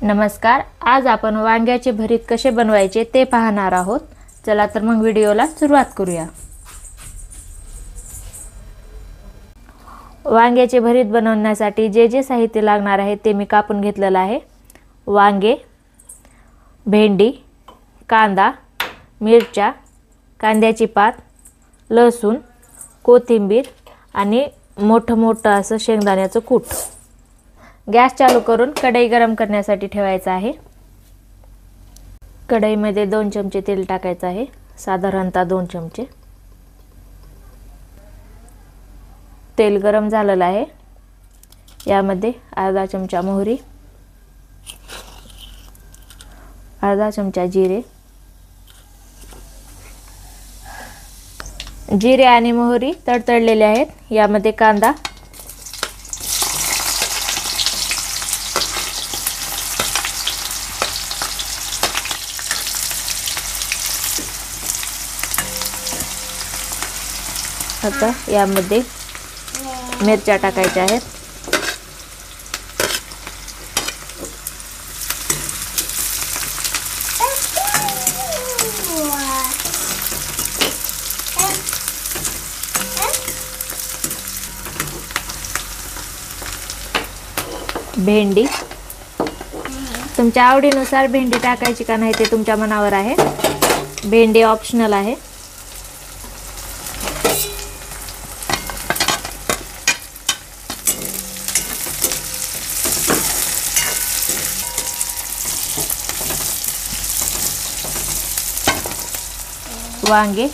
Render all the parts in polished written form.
नमस्कार, आज आपण वांग्याचे भरीत कसे बनवायचे ते पाहणार आहोत। चला तर मग व्हिडिओला सुरुवात करूया। वांग्याचे भरीत बनवण्यासाठी जे जे साहित्य लागणार आहे ते मी कापून घेतलेले आहे। वांगे, भेंडी, कांदा, मिरच्या, कांद्याची पात, लसूण, कोथिंबीर आणि मोठं असं शेंगदाण्याचं कूट। गॅस चालू करून कढई गरम करण्यासाठी ठेवायचा आहे। कढईमध्ये 2 चमचे तेल टाकायचं आहे, साधारणतः 2 चमचे। तेल गरम झालेलं आहे। यामध्ये अर्धा चमचा मोहरी, अर्धा चमचा जिरे। जिरे आणि मोहरी तडतडलेले आहेत। यामध्ये कांदा, आता यामध्ये मिरच्या टाकायच्या आहेत। भेंडी, तुमच्या आवडीनुसार भेंडी टाकायची का नाही ते तुमच्या मनावर आहे। भेंडी ऑप्शनल आहे। वांगे,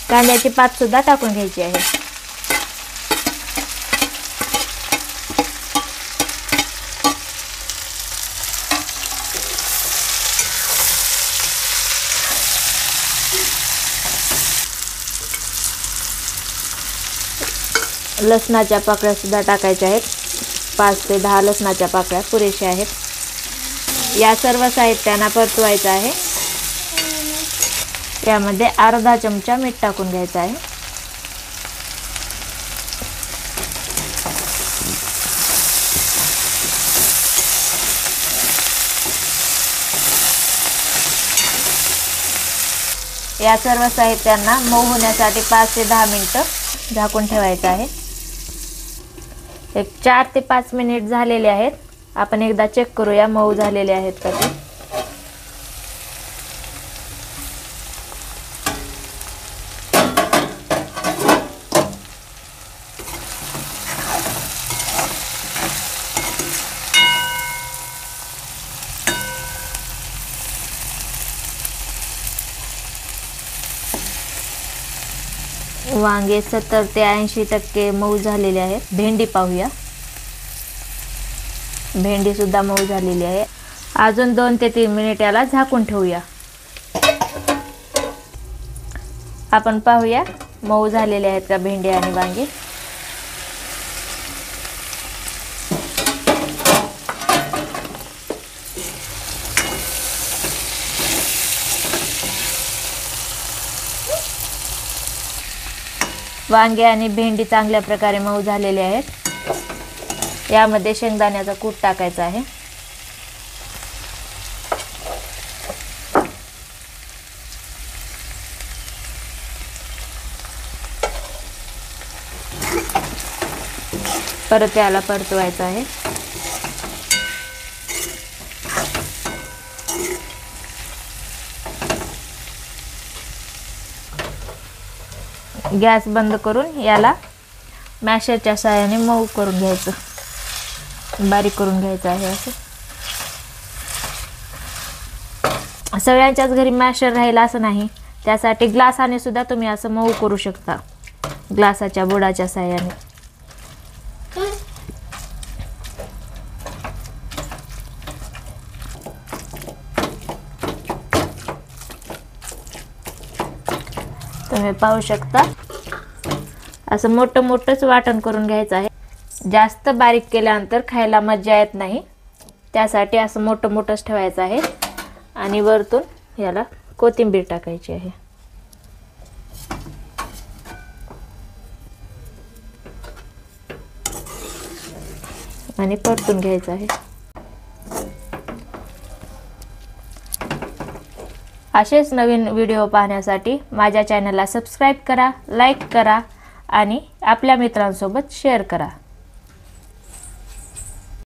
कांद्याची पात सुद्धा टाकून घ्यायची आहे। लसणाच्या पाकळ्या सुद्धा टाकायच्या आहेत। 5 ते 10 लसणाच्या पाकळ्या पुरेशा आहेत। या सर्व साहित्यांना परतवायचं आहे। यामध्ये अर्धा चमचा मीठ टाकून घ्यायचं आहे। या सर्व साहित्यांना मऊ होण्यासाठी 5 ते 10 मिनिटं झाकून ठेवायचं आहे। एक 4 ते 5 मिनिट झालेले आहेत। आपण एकदा चेक करूया मऊ झालेले आहेत का ते। वांगे 70 ते 80% मऊ झालेले आहेत। भेंडी पाहूया। भेंडी सुद्धा मऊ झालेली आहे। अजून 2 ते 3 मिनिट याला झाकून ठेवूया। आपण पाहूया मऊ झालेले आहेत का भेंडी आणि वांगे। वांगे आणि भेंडी चांगल्या प्रकारे मऊ झालेले आहेत। यामध्ये शेंगदाण्याचा कूट टाकायचा आहे। परत याला परतवायचं आहे। गॅस बंद करून याला मॅशरच्या सहाय्याने मऊ करून घ्यायचं, बारीक करून घ्यायचं आहे। असं सगळ्यांच्याच घरी मॅशर राहील असं नाही, त्यासाठी ग्लासाने सुद्धा तुम्ही असं मऊ करू शकता, ग्लासाच्या बुडाच्या सहाय्याने। तुम्ही पाहू शकता असं मोठंच वाटण करून घ्यायचं आहे। जास्त बारीक केल्यानंतर खायला मजा येत नाही। त्यासाठी असं मोठं मोठंच ठेवायचं आहे आणि वरतून याला कोथिंबीर टाकायची आहे. आणि परतून घ्यायचं आहे. असेच नवीन व्हिडिओ पाहण्यासाठी माझ्या चॅनलला सबस्क्राईब करा, लाईक करा आणि आपल्या मित्रांसोबत शेअर करा.